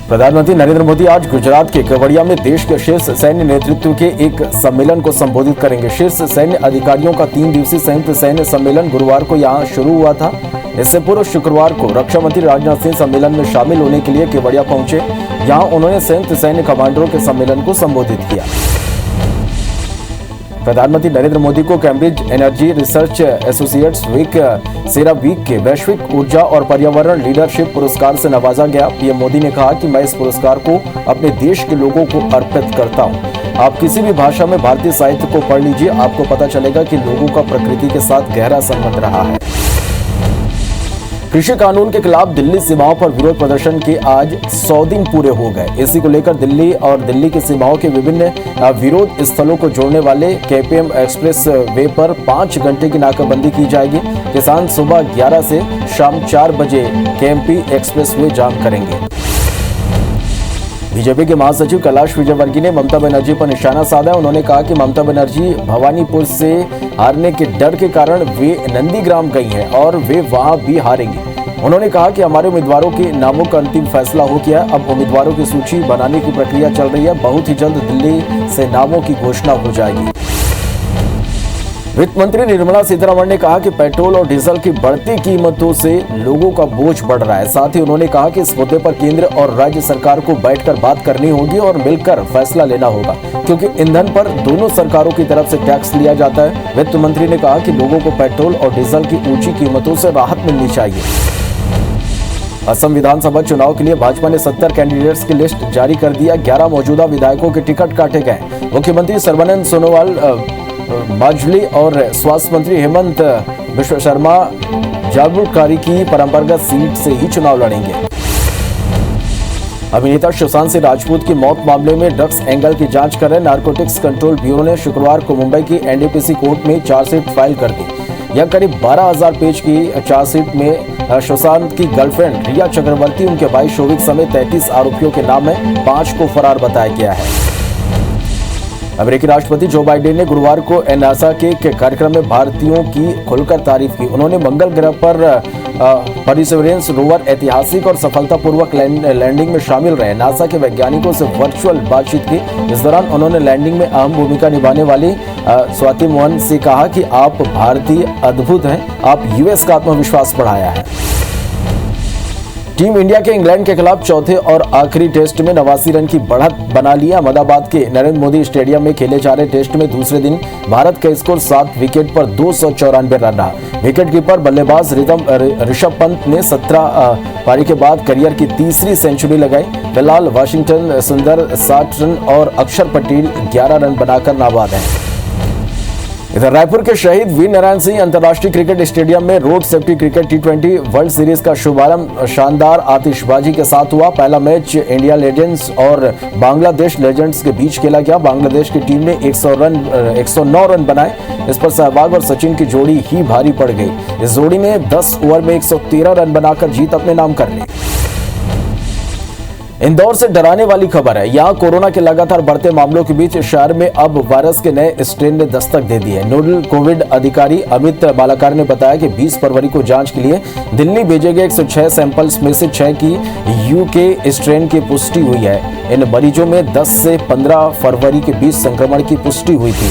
प्रधानमंत्री नरेंद्र मोदी आज गुजरात के केवड़िया में देश के शीर्ष सैन्य नेतृत्व के एक सम्मेलन को संबोधित करेंगे। शीर्ष सैन्य अधिकारियों का 3 दिवसीय संयुक्त सैन्य सम्मेलन गुरुवार को यहां शुरू हुआ था। इससे पूर्व शुक्रवार को रक्षा मंत्री राजनाथ सिंह सम्मेलन में शामिल होने के लिए केवड़िया पहुंचे। यहां उन्होंने संयुक्त सैन्य कमांडरों के सम्मेलन को संबोधित किया। प्रधानमंत्री नरेंद्र मोदी को Cambridge Energy Research Associates week CERA week के वैश्विक ऊर्जा और पर्यावरण लीडरशिप पुरस्कार से नवाजा गया। पीएम मोदी ने कहा कि मैं इस पुरस्कार को अपने देश के लोगों को अर्पित करता हूं। आप किसी भी भाषा में भारतीय साहित्य को पढ़ लीजिए, आपको पता चलेगा कि लोगों का प्रकृति के साथ गहरा संबंध रहा है। कृषि कानून के खिलाफ दिल्ली सीमाओं पर विरोध प्रदर्शन के आज 100 दिन पूरे हो गए। इसी को लेकर दिल्ली और दिल्ली की सीमाओं के विभिन्न विरोध स्थलों को जोड़ने वाले केपीएम एक्सप्रेस वे पर 5 घंटे की नाकाबंदी की जाएगी। किसान सुबह 11 से शाम 4 बजे केएमपी एक्सप्रेस वे जाम करेंगे। बीजेपी के महासचिव कैलाश विजयवर्गीय ने ममता बनर्जी पर निशाना साधा। उन्होंने कहा कि ममता बनर्जी भवानीपुर से हारने के डर के कारण वे नंदीग्राम गई हैं और वे वहां भी हारेंगी। उन्होंने कहा कि हमारे उम्मीदवारों के नामों का अंतिम फैसला हो गया है। अब उम्मीदवारों की सूची बनाने की प्रक्रिया चल रही है। बहुत ही जल्द दिल्ली से नामों की घोषणा हो जाएगी। वित्त मंत्री निर्मला सीतारमण ने कहा कि पेट्रोल और डीजल की बढ़ती कीमतों से लोगों का बोझ बढ़ रहा है। साथ ही उन्होंने कहा कि इस मुद्दे पर केंद्र और राज्य सरकार को बैठकर बात करनी होगी और मिलकर फैसला लेना होगा, क्योंकि ईंधन पर दोनों सरकारों की तरफ से टैक्स लिया जाता है। वित्त मंत्री ने कहा कि लोगों को पेट्रोल और डीजल की ऊंची कीमतों से राहत मिलनी चाहिए। असम विधानसभा चुनाव के लिए भाजपा ने 70 कैंडिडेट्स की लिस्ट जारी कर दिया। 11 मौजूदा विधायकों के टिकट काटे गए। मुख्यमंत्री सर्बानंद सोनोवाल माजुली और स्वास्थ्य मंत्री हेमंत बिश्व शर्मा जागरूककारी की परंपरागत सीट से ही चुनाव लड़ेंगे। अभिनेता सुशांत सिंह राजपूत की मौत मामले में ड्रग्स एंगल की जांच कर रहे नारकोटिक्स कंट्रोल ब्यूरो ने शुक्रवार को मुंबई की एनडीपीसी कोर्ट में चार्जशीट फाइल कर दी। यह करीब 12,000 पेज की चार्जशीट में सुशांत की गर्लफ्रेंड रिया चक्रवर्ती, उनके भाई शोविक समेत 33 आरोपियों के नाम में 5 को फरार बताया गया है। अमेरिकी राष्ट्रपति जो बाइडेन ने गुरुवार को नासा के कार्यक्रम में भारतीयों की खुलकर तारीफ की। उन्होंने मंगल ग्रह पर परसिवरेंस रोवर ऐतिहासिक और सफलतापूर्वक लैंडिंग में शामिल रहे नासा के वैज्ञानिकों से वर्चुअल बातचीत की। इस दौरान उन्होंने लैंडिंग में अहम भूमिका निभाने वाली स्वाति मोहन से कहा कि आप भारतीय अद्भुत हैं, आप यूएस का आत्मविश्वास बढ़ाया है। टीम इंडिया के इंग्लैंड के खिलाफ चौथे और आखिरी टेस्ट में 89 रन की बढ़त बना ली। अहमदाबाद के नरेंद्र मोदी स्टेडियम में खेले जा रहे टेस्ट में दूसरे दिन भारत का स्कोर 7 विकेट पर 294 रन रहा। विकेटकीपर बल्लेबाज ऋषभ पंत ने 17 पारी के बाद करियर की तीसरी सेंचुरी लगाई। फिलहाल वाशिंगटन सुंदर 60 रन और अक्षर पटेल 11 रन बनाकर नाबाद हैं। इधर रायपुर के शहीद वीर नारायण सिंह अंतर्राष्ट्रीय क्रिकेट स्टेडियम में road safety cricket T20 world series का शुभारंभ शानदार आतिशबाजी के साथ हुआ। पहला मैच इंडिया लेजेंड्स और बांग्लादेश लेजेंड्स के बीच खेला गया। बांग्लादेश की टीम ने 109 रन बनाए। इस पर सहवाग और सचिन की जोड़ी ही भारी पड़ गई। इस जोड़ी ने 10 ओवर में 113 रन बनाकर जीत अपने नाम कर ली। इंदौर से डराने वाली खबर है। यहां कोरोना के लगातार बढ़ते मामलों के बीच शहर में अब वायरस के नए स्ट्रेन ने दस्तक दे दी है। नोडल कोविड अधिकारी अमित मालाकार ने बताया कि 20 फरवरी को जांच के लिए दिल्ली भेजे गए 106 सैंपल्स में से 6 की यूके स्ट्रेन की पुष्टि हुई है। इन मरीजों में 10 से 15 फरवरी के बीच संक्रमण की पुष्टि हुई थी।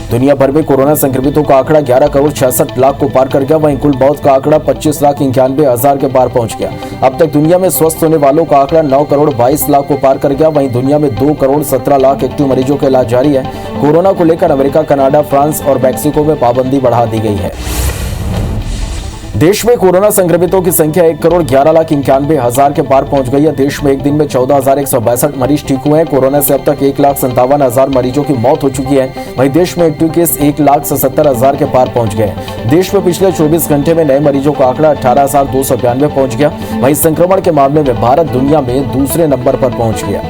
दुनिया भर में कोरोना संक्रमितों का आंकड़ा 11 करोड़ 66 लाख को पार कर गया। वहीं कुल मौत का आंकड़ा 25,91,000 के पार पहुंच गया। अब तक दुनिया में स्वस्थ होने वालों का आंकड़ा 9 करोड़ 22 लाख को पार कर गया। वहीं दुनिया में 2 करोड़ 17 लाख एक्टिव मरीजों का इलाज जारी है। कोरोना को लेकर अमेरिका, कनाडा, फ्रांस और मैक्सिको में पाबंदी बढ़ा दी गई है। देश में कोरोना संक्रमितों की संख्या 1,11,91,000 के पार पहुंच गई है। देश में एक दिन में 14,162 मरीज ठीक हुए हैं। कोरोना से अब तक 1,57,000 मरीजों की मौत हो चुकी है। वहीं देश में एक्टिव केस 1,70,000 के पार पहुंच गए। देश में पिछले 24 घंटे में नए मरीजों का आंकड़ा 18,292 पहुंच गया। वहीं संक्रमण के मामले में भारत दुनिया में दूसरे नंबर पर पहुंच गया।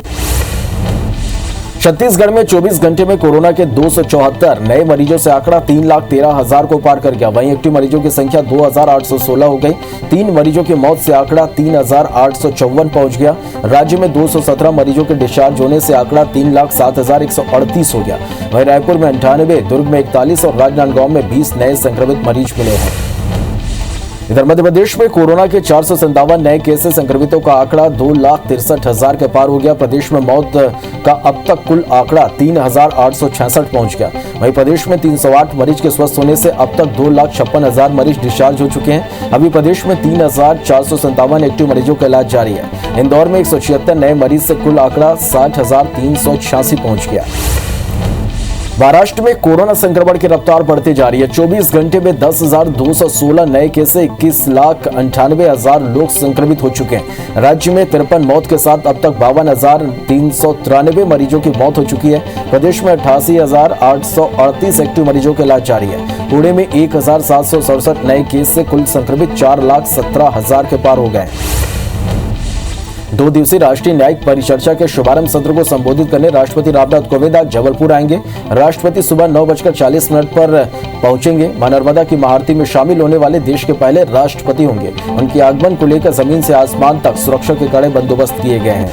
छत्तीसगढ़ में 24 घंटे में कोरोना के 274 नए मरीजों से आंकड़ा 3,13,000 को पार कर गया। वहीं एक्टिव मरीजों की संख्या 2,816 हो गई। 3 मरीजों की मौत से आंकड़ा 3,854 पहुंच गया। राज्य में 217 मरीजों के डिस्चार्ज होने से आंकड़ा 3,07,138 हो गया। वहीं रायपुर में 98, दुर्ग में 41 और राजनांदगांव में 20 नए संक्रमित मरीज मिले हैं। इधर मध्य प्रदेश में कोरोना के 457 नए केस से संक्रमितों का आंकड़ा 2,63,000 के पार हो गया। प्रदेश में मौत का अब तक कुल आंकड़ा 3,866 पहुंच गया। वहीं प्रदेश में 308 मरीज के स्वस्थ होने से अब तक 2,56,000 मरीज डिस्चार्ज हो चुके हैं। अभी प्रदेश में 3,457 एक्टिव मरीजों का इलाज जारी है। इंदौर में 176 नए मरीज से कुल आंकड़ा 60,386 पहुंच गया। महाराष्ट्र में कोरोना संक्रमण की रफ्तार बढ़ती जा रही है। 24 घंटे में 10,216 नए केस से 21,98,000 लोग संक्रमित हो चुके हैं। राज्य में 53 मौत के साथ अब तक 52,393 मरीजों की मौत हो चुकी है। प्रदेश में 88,838 एक्टिव मरीजों का इलाज जारी है। पुणे में 1,767 नए केस से कुल संक्रमित 4,17,000 के पार हो गए। 2 दिवसीय राष्ट्रीय न्यायिक परिचर्चा के शुभारंभ सत्र को संबोधित करने राष्ट्रपति रामनाथ कोविंद आज जबलपुर आएंगे। राष्ट्रपति सुबह 9:40 पर पहुंचेंगे। मां नर्मदा की महाआरती में शामिल होने वाले देश के पहले राष्ट्रपति होंगे। उनके आगमन को लेकर जमीन से आसमान तक सुरक्षा के कड़े बंदोबस्त किए गए हैं।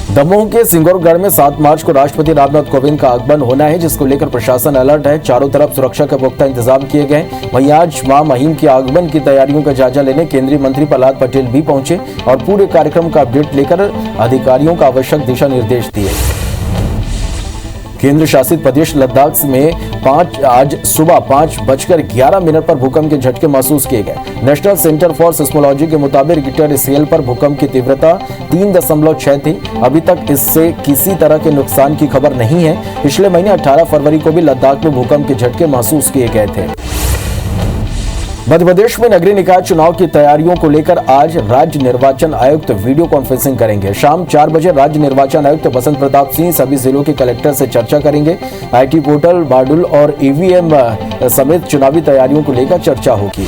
दमोह के सिंगौरगढ़ में 7 मार्च को राष्ट्रपति रामनाथ कोविंद का आगमन होना है, जिसको लेकर प्रशासन अलर्ट है। चारों तरफ सुरक्षा के पुख्ता इंतजाम किए गए। वहीं आज मां महिम के आगमन की तैयारियों का जायजा लेने केंद्रीय मंत्री प्रहलाद पटेल भी पहुंचे और पूरे कार्यक्रम का अपडेट लेकर अधिकारियों का आवश्यक दिशा निर्देश दिए। केंद्र शासित प्रदेश लद्दाख में आज सुबह 5:11 पर भूकंप के झटके महसूस किए गए। नेशनल सेंटर फॉर सिस्मोलॉजी के मुताबिक रिक्टर स्केल पर भूकंप की तीव्रता 3.6 थी। अभी तक इससे किसी तरह के नुकसान की खबर नहीं है। पिछले महीने 18 फरवरी को भी लद्दाख में भूकंप के झटके महसूस किए गए थे। मध्य प्रदेश में नगरीय निकाय चुनाव की तैयारियों को लेकर आज राज्य निर्वाचन आयुक्त वीडियो कॉन्फ्रेंसिंग करेंगे। शाम 4 बजे राज्य निर्वाचन आयुक्त बसंत प्रताप सिंह सभी जिलों के कलेक्टर से चर्चा करेंगे। आईटी पोर्टल, बारडूल और ईवीएम समेत चुनावी तैयारियों को लेकर चर्चा होगी।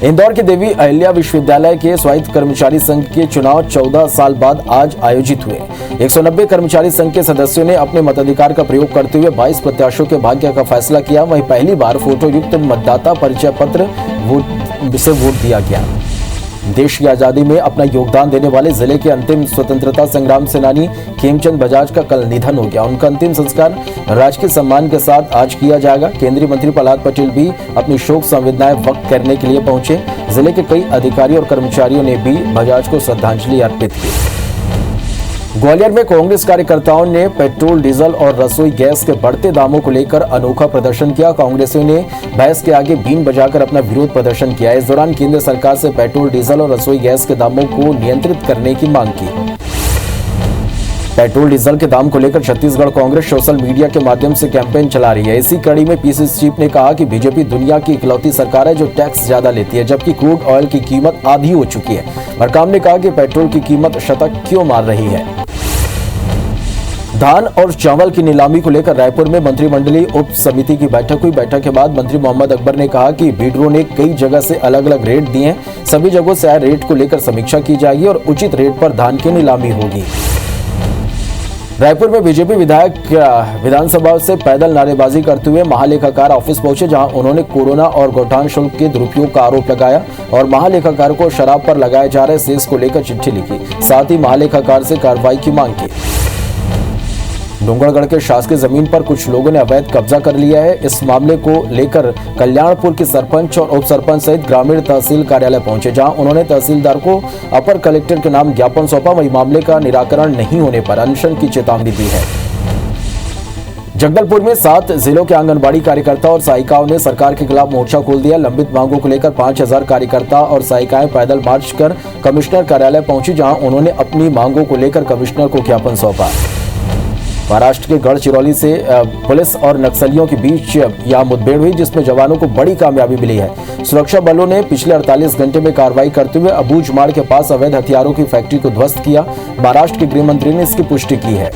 इंदौर के देवी अहिल्या विश्वविद्यालय के स्वायत्त कर्मचारी संघ के चुनाव 14 साल बाद आज आयोजित हुए। 190 कर्मचारी संघ के सदस्यों ने अपने मताधिकार का प्रयोग करते हुए 22 प्रत्याशियों के भाग्य का फैसला किया। वहीं पहली बार फोटो युक्त मतदाता परिचय पत्र से वोट दिया गया। देश की आजादी में अपना योगदान देने वाले जिले के अंतिम स्वतंत्रता संग्राम सेनानी खेमचंद बजाज का कल निधन हो गया। उनका अंतिम संस्कार राजकीय सम्मान के साथ आज किया जाएगा। केंद्रीय मंत्री प्रहलाद पटेल भी अपनी शोक संवेदनाएं व्यक्त करने के लिए पहुंचे। जिले के कई अधिकारी और कर्मचारियों ने भी बजाज को श्रद्धांजलि अर्पित की। ग्वालियर में कांग्रेस कार्यकर्ताओं ने पेट्रोल, डीजल और रसोई गैस के बढ़ते दामों को लेकर अनोखा प्रदर्शन किया। कांग्रेसियों ने भैंस के आगे बीन बजाकर अपना विरोध प्रदर्शन किया। इस दौरान केंद्र सरकार से पेट्रोल, डीजल और रसोई गैस के दामों को नियंत्रित करने की मांग की। पेट्रोल डीजल के दाम को लेकर छत्तीसगढ़ कांग्रेस सोशल मीडिया के माध्यम से कैंपेन चला रही है। इसी कड़ी में पीसीसी चीफ ने कहा कि बीजेपी दुनिया की इकलौती सरकार है जो टैक्स ज्यादा लेती है, जबकि क्रूड ऑयल की कीमत आधी हो चुकी है। मरकाम ने कहा कि पेट्रोल की कीमत शतक क्यों मार रही है। धान और चावल की नीलामी को लेकर रायपुर में मंत्रिमंडलीय उप समिति की बैठक हुई। बैठक के बाद मंत्री मोहम्मद अकबर ने कहा कि बीडरो ने कई जगह से अलग अलग रेट दिए हैं। सभी जगहों से आए रेट को लेकर समीक्षा की जाएगी और उचित रेट पर धान की नीलामी होगी। रायपुर में बीजेपी विधायक विधानसभा से पैदल नारेबाजी करते हुए महालेखाकार ऑफिस पहुंचे, जहां उन्होंने कोरोना और गौठान शुल्क के दुरुपयोग का आरोप लगाया और महालेखाकार को शराब पर लगाए जा रहे सेस को लेकर चिट्ठी लिखी। साथ ही महालेखाकार से कार्रवाई की मांग की। डोंगरगढ़ के शासकीय जमीन पर कुछ लोगों ने अवैध कब्जा कर लिया है। इस मामले को लेकर कल्याणपुर के सरपंच और उप सरपंच सहित ग्रामीण तहसील कार्यालय पहुंचे, जहां उन्होंने तहसीलदार को अपर कलेक्टर के नाम ज्ञापन सौंपा। वहीं मामले का निराकरण नहीं होने पर अनशन की चेतावनी दी है। जगदलपुर में 7 जिलों के आंगनबाड़ी कार्यकर्ता और सहायिकाओं ने सरकार के खिलाफ मोर्चा खोल दिया। लंबित मांगों को लेकर 5000 कार्यकर्ता और सहायिकाएं पैदल मार्च कर कमिश्नर कार्यालय पहुंची, जहां उन्होंने अपनी मांगों को लेकर कमिश्नर को ज्ञापन सौंपा। महाराष्ट्र के गढ़चिरौली से पुलिस और नक्सलियों के बीच यहां मुठभेड़ हुई, जिसमें जवानों को बड़ी कामयाबी मिली है। सुरक्षा बलों ने पिछले 48 घंटे में कार्रवाई करते हुए अबूझमाड़ के पास अवैध हथियारों की फैक्ट्री को ध्वस्त किया। महाराष्ट्र के गृह मंत्री ने इसकी पुष्टि की है।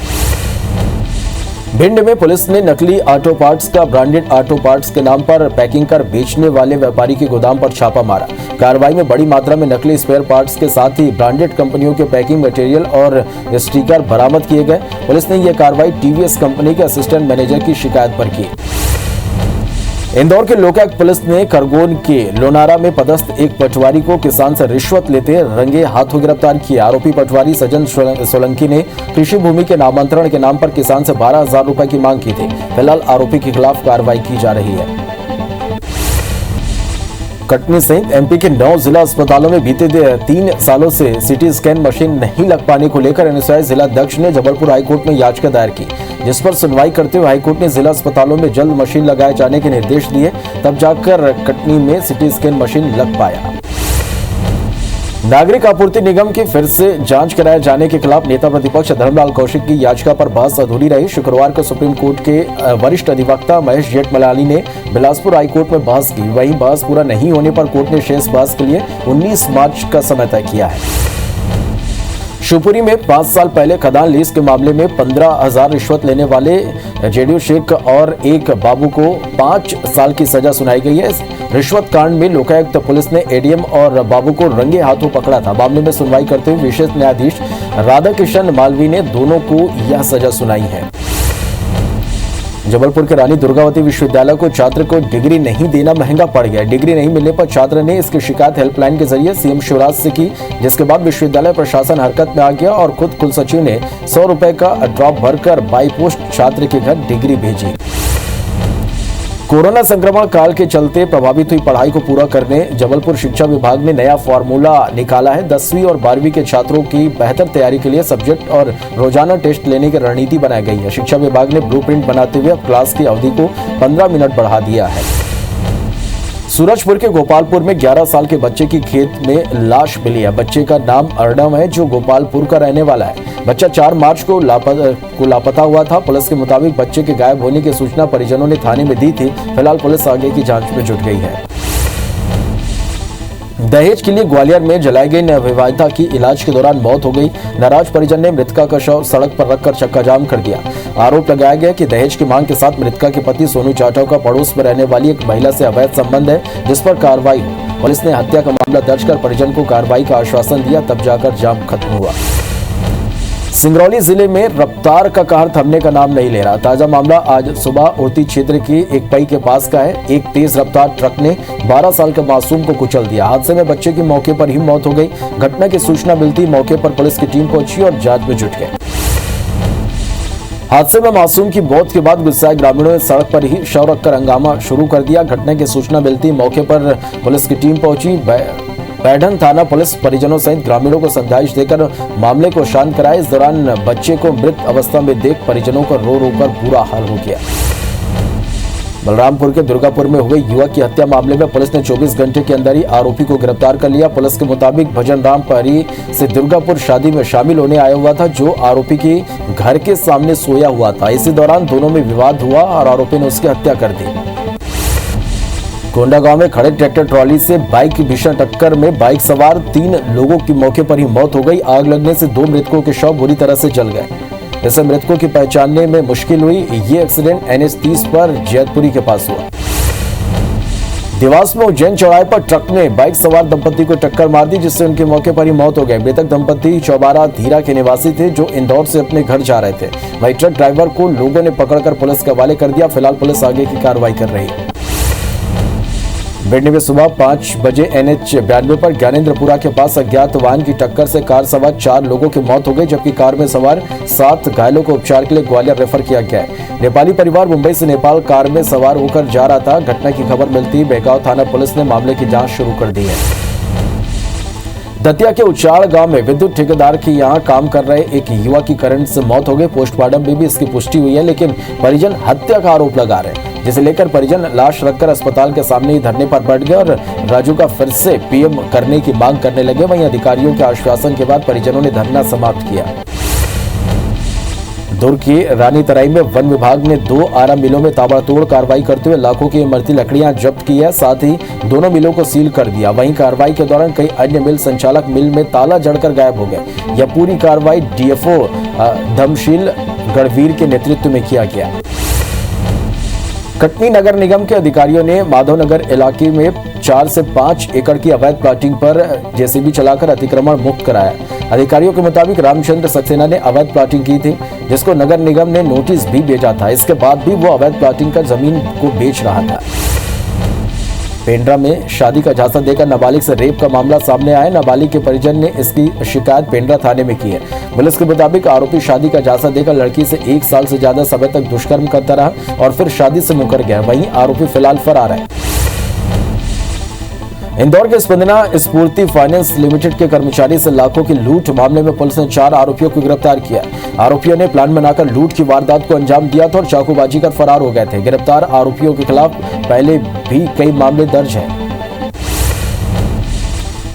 भिंड में पुलिस ने नकली ऑटो पार्ट्स का ब्रांडेड ऑटो पार्ट्स के नाम पर पैकिंग कर बेचने वाले व्यापारी के गोदाम पर छापा मारा। कार्रवाई में बड़ी मात्रा में नकली स्पेयर पार्ट्स के साथ ही ब्रांडेड कंपनियों के पैकिंग मटेरियल और स्टिकर बरामद किए गए। पुलिस ने यह कार्रवाई टीवीएस कंपनी के असिस्टेंट मैनेजर की शिकायत पर की। इंदौर के लोकायुक्त पुलिस ने खरगोन के लोनारा में पदस्थ एक पटवारी को किसान से रिश्वत लेते रंगे हाथों गिरफ्तार किया। आरोपी पटवारी सज्जन सोलंकी ने कृषि भूमि के नामांतरण के नाम पर किसान से 12,000 रुपए की मांग की थी। फिलहाल आरोपी के खिलाफ कार्रवाई की जा रही है। कटनी सहित एमपी के 9 जिला अस्पतालों में बीते 3 सालों से सीटी स्कैन मशीन नहीं लग पाने को लेकर एनएसयूआई जिला अध्यक्ष ने जबलपुर हाईकोर्ट में याचिका दायर की, जिस पर सुनवाई करते हुए हाईकोर्ट ने जिला अस्पतालों में जल्द मशीन लगाए जाने के निर्देश दिए, तब जाकर कटनी में सीटी स्कैन मशीन लग पाया। नागरिक आपूर्ति निगम की फिर से जांच कराए जाने के खिलाफ नेता प्रतिपक्ष धर्मलाल कौशिक की याचिका पर बहस अधूरी रही। शुक्रवार को सुप्रीम कोर्ट के वरिष्ठ अधिवक्ता महेश जेठमलानी ने बिलासपुर हाईकोर्ट में बहस की। वहीं बहस पूरा नहीं होने पर कोर्ट ने शेष बहस के लिए 19 मार्च का समय तय किया है। शिवपुरी में 5 साल पहले खदान लीज के मामले में 15,000 रिश्वत लेने वाले जेडीयू शेख और एक बाबू को 5 साल की सजा सुनाई गई है। रिश्वत कांड में लोकायुक्त पुलिस ने एडीएम और बाबू को रंगे हाथों पकड़ा था। मामले में सुनवाई करते हुए विशेष न्यायाधीश राधा किशन मालवी ने दोनों को यह सजा सुनाई है। जबलपुर के रानी दुर्गावती विश्वविद्यालय को छात्र को डिग्री नहीं देना महंगा पड़ गया। डिग्री नहीं मिलने पर छात्र ने इसकी शिकायत हेल्पलाइन के जरिए सीएम शिवराज से की, जिसके बाद विश्वविद्यालय प्रशासन हरकत में आ गया और खुद कुलसचिव ने 100 रुपए का ड्रॉप भरकर बाई पोस्ट छात्र के घर डिग्री भेजी। कोरोना संक्रमण काल के चलते प्रभावित हुई पढ़ाई को पूरा करने जबलपुर शिक्षा विभाग ने नया फॉर्मूला निकाला है। 10वीं और 12वीं के छात्रों की बेहतर तैयारी के लिए सब्जेक्ट और रोजाना टेस्ट लेने की रणनीति बनाई गई है। शिक्षा विभाग ने ब्लूप्रिंट बनाते हुए अब क्लास की अवधि को 15 मिनट बढ़ा दिया है। सूरजपुर के गोपालपुर में 11 साल के बच्चे की खेत में लाश मिली है। बच्चे का नाम अर्णव है, जो गोपालपुर का रहने वाला है। बच्चा 4 मार्च को लापता हुआ था। पुलिस के मुताबिक बच्चे के गायब होने की सूचना परिजनों ने थाने में दी थी। फिलहाल पुलिस आगे की जांच में जुट गई है। दहेज के लिए ग्वालियर में जलाई गई नवविवाहिता की इलाज के दौरान मौत हो गई। नाराज परिजन ने मृतका का शव सड़क पर रखकर चक्काजाम कर दिया। आरोप लगाया गया कि दहेज की मांग के साथ मृतका के पति सोनू जाटव का पड़ोस में रहने वाली एक महिला से अवैध संबंध है, जिस पर कार्रवाई हुई। पुलिस ने हत्या का मामला दर्ज कर परिजन को कार्रवाई का आश्वासन दिया, तब जाकर जाम खत्म हुआ। सिंगरौली जिले में रफ्तार का कहर थमने का नाम नहीं ले रहा। ताजा मामला आज सुबह उड़ती क्षेत्र की एक पई के पास का है। एक तेज रफ्तार ट्रक ने 12 साल के मासूम को कुचल दिया। हादसे में बच्चे की मौके पर ही मौत हो गई। घटना की सूचना मिलती मौके पर पुलिस की टीम पहुंची और जांच में जुट गई। हादसे में मासूम की मौत के बाद गुस्साए ग्रामीणों ने सड़क पर ही शव रखकर हंगामा शुरू कर दिया। घटना की सूचना मिलती मौके पर पुलिस की टीम पहुंची। पैठन थाना पुलिस परिजनों सहित ग्रामीणों को समझाइश देकर मामले को शांत कराया। इस दौरान बच्चे को मृत अवस्था में देख परिजनों का रो रो कर बुरा हाल हो गया। बलरामपुर के दुर्गापुर में हुए युवक की हत्या मामले में पुलिस ने 24 घंटे के अंदर ही आरोपी को गिरफ्तार कर लिया। पुलिस के मुताबिक भजन राम पहरी से दुर्गापुर शादी में शामिल होने आया हुआ था, जो आरोपी के घर के सामने सोया हुआ था। इसी दौरान दोनों में विवाद हुआ और आरोपी ने उसकी हत्या कर दी। कोंडागांव में खड़े ट्रैक्टर ट्रॉली से बाइक की भीषण टक्कर में बाइक सवार 3 लोगों की मौके पर ही मौत हो गई। आग लगने से 2 मृतकों के शव बुरी तरह से जल गए। इससे मृतकों की पहचानने में मुश्किल हुई। ये एक्सीडेंट NH 30 पर जैतपुरी के पास हुआ। देवास में उज्जैन चौराहे पर ट्रक ने बाइक सवार दंपति को टक्कर मार दी, जिससे उनके मौके पर ही मौत हो गई। मृतक दंपति चौबारा धीरा के निवासी थे, जो इंदौर से अपने घर जा रहे थे। वहीं ट्रक ड्राइवर को लोगों ने पकड़कर पुलिस के हवाले कर दिया। फिलहाल पुलिस आगे की कार्रवाई कर रही है। बेडनी में सुबह 5 बजे NH 92 पर ज्ञानेंद्रपुरा के पास अज्ञात वाहन की टक्कर से कार सवार 4 लोगों की मौत हो गई, जबकि कार में सवार 7 घायलों को उपचार के लिए ग्वालियर रेफर किया गया है। नेपाली परिवार मुंबई से नेपाल कार में सवार होकर जा रहा था। घटना की खबर मिलती ही बेगांव थाना पुलिस ने मामले की जांच शुरू कर दी है। दतिया के उचाड़ गांव में विद्युत ठेकेदार के यहां काम कर रहे एक युवक की करंट से मौत हो गई। पोस्टमार्टम में भी इसकी पुष्टि हुई है, लेकिन परिजन हत्या का आरोप लगा रहे हैं, जिसे लेकर परिजन लाश रखकर अस्पताल के सामने ही धरने पर बैठ गए और राजू का फिर से PM करने की मांग करने लगे। वहीं अधिकारियों के आश्वासन के बाद परिजनों ने धरना समाप्त किया। दुर्ग की रानी तराई में वन विभाग ने 2 आरा मिलों में ताबड़तोड़ कार्रवाई करते हुए लाखों की इमरती लकड़ियां जब्त की है। साथ ही दोनों मिलों को सील कर दिया। वहीं कार्रवाई के दौरान कई अन्य मिल संचालक मिल में ताला जड़कर गायब हो गए। यह पूरी कार्रवाई DFO धमशील गढ़वीर के नेतृत्व में किया गया। कटनी नगर निगम के अधिकारियों ने माधवनगर इलाके में 4 से 5 एकड़ की अवैध प्लाटिंग पर JCB चलाकर अतिक्रमण मुक्त कराया। अधिकारियों के मुताबिक रामचंद्र सक्सेना ने अवैध प्लाटिंग की थी, जिसको नगर निगम ने नोटिस भी भेजा था। इसके बाद भी वो अवैध प्लाटिंग कर जमीन को बेच रहा था। पेंड्रा में शादी का झांसा देकर नाबालिग से रेप का मामला सामने आया। नाबालिग के परिजन ने इसकी शिकायत पेंड्रा थाने में की है। पुलिस के मुताबिक आरोपी शादी का झांसा देकर लड़की से 1 साल से ज्यादा समय तक दुष्कर्म करता रहा और फिर शादी से मुकर गया। वहीं आरोपी फिलहाल फरार है। इंदौर के स्पंदना स्फूर्ति फाइनेंस लिमिटेड के कर्मचारी से लाखों की लूट मामले में पुलिस ने 4 आरोपियों को गिरफ्तार किया। आरोपियों ने प्लान बनाकर लूट की वारदात को अंजाम दिया था और चाकूबाजी कर फरार हो गए थे। गिरफ्तार आरोपियों के खिलाफ पहले भी कई मामले दर्ज हैं।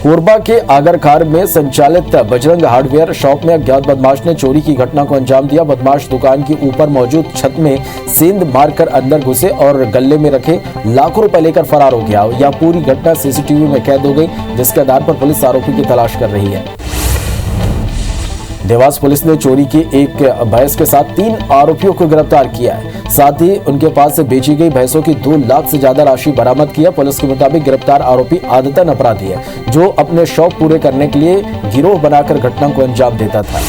कोरबा के आगरखार में संचालित बजरंग हार्डवेयर शॉप में अज्ञात बदमाश ने चोरी की घटना को अंजाम दिया। बदमाश दुकान की ऊपर मौजूद छत में सेंध मारकर अंदर घुसे और गले में रखे लाखों रुपए लेकर फरार हो गया। यह पूरी घटना सीसीटीवी में कैद हो गई, जिसके आधार पर पुलिस आरोपी की तलाश कर रही है। देवास पुलिस ने चोरी की एक भैंस के साथ 3 आरोपियों को गिरफ्तार किया है। साथ ही उनके पास से बेची गई भैंसों की 2 लाख से ज्यादा राशि बरामद किया। पुलिस के मुताबिक गिरफ्तार आरोपी आदतन अपराधी है, जो अपने शौक पूरे करने के लिए गिरोह बनाकर घटना को अंजाम देता था।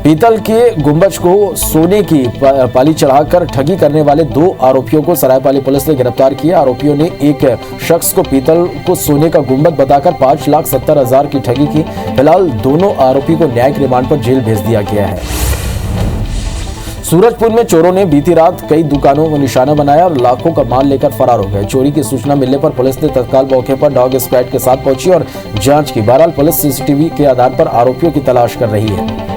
पीतल के गुंबज को सोने की पाली चढ़ाकर ठगी करने वाले 2 आरोपियों को सरायपाली पुलिस ने गिरफ्तार किया। आरोपियों ने एक शख्स को पीतल को सोने का गुंबद बताकर 5,70,000 की ठगी की। फिलहाल दोनों आरोपी को न्यायिक रिमांड पर जेल भेज दिया गया है। सूरजपुर में चोरों ने बीती रात कई दुकानों को निशाना बनाया और लाखों का माल लेकर फरार हो गए। चोरी की सूचना मिलने पर पुलिस ने तत्काल मौके पर डॉग स्क्वाड के साथ पहुंची और जांच की। बहरहाल पुलिस सीसीटीवी के आधार पर आरोपियों की तलाश कर रही है।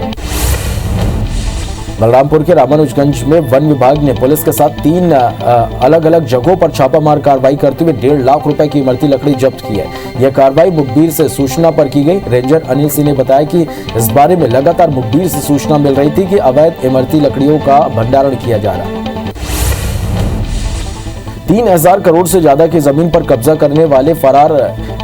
बलरामपुर के रामानुजगंज में वन विभाग ने पुलिस के साथ 3 अलग अलग जगहों पर छापामार कार्रवाई करते हुए 1.5 लाख रुपए की इमरती लकड़ी जब्त की है। यह कार्रवाई मुखबिर से सूचना पर की गई। रेंजर अनिल सिंह ने बताया कि इस बारे में लगातार मुखबिर से सूचना मिल रही थी कि अवैध इमरती लकड़ियों का भंडारण किया जा रहा है। 3,000 करोड़ से ज्यादा की जमीन पर कब्जा करने वाले फरार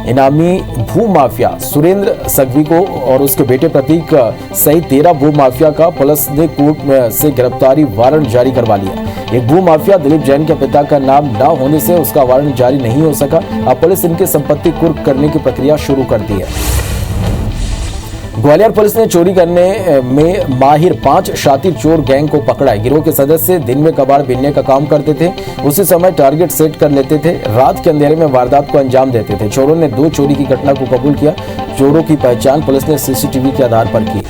इनामी भू माफिया सुरेंद्र सगवी को और उसके बेटे प्रतीक सहित 13 भू माफिया का पुलिस ने कोर्ट से गिरफ्तारी वारंट जारी करवा लिया। एक भू माफिया दिलीप जैन के पिता का नाम न होने से उसका वारंट जारी नहीं हो सका। अब पुलिस इनकी संपत्ति कुर्क करने की प्रक्रिया शुरू कर दी है। ग्वालियर पुलिस ने चोरी करने में माहिर 5 शातिर चोर गैंग को पकड़ा है। गिरोह के सदस्य दिन में कबाड़ बीनने का काम करते थे, उसी समय टारगेट सेट कर लेते थे, रात के अंधेरे में वारदात को अंजाम देते थे। चोरों ने 2 चोरी की घटना को कबूल किया। चोरों की पहचान पुलिस ने सीसीटीवी के आधार पर की।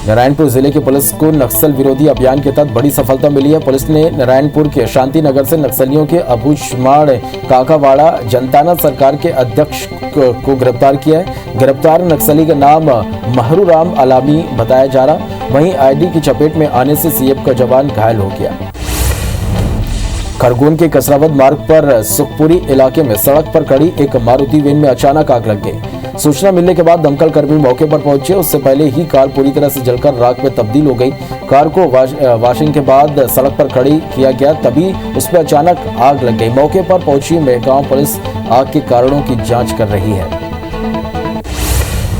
नारायणपुर जिले की पुलिस को नक्सल विरोधी अभियान के तहत बड़ी सफलता मिली है। पुलिस ने नारायणपुर के शांति नगर से नक्सलियों के अबूझमाड़ काकावाड़ा जनताना सरकार के अध्यक्ष को गिरफ्तार किया है। गिरफ्तार नक्सली का नाम महरूराम अलामी बताया जा रहा। वहीं आईडी की चपेट में आने से सीएफ का जवान घायल हो गया। खरगोन के कसरावद मार्ग पर सुखपुरी इलाके में सड़क पर खड़ी एक मारुति वैन में अचानक आग लग गई। सूचना मिलने के बाद दमकल कर्मी मौके पर पहुंचे। उससे पहले ही कार पूरी तरह से जलकर राख में तब्दील हो गई। कार को वॉशिंग के बाद सड़क पर खड़ी किया गया, तभी उस पर अचानक आग लग गई। मौके पर पहुंची मेहगांव पुलिस आग के कारणों की जांच कर रही है।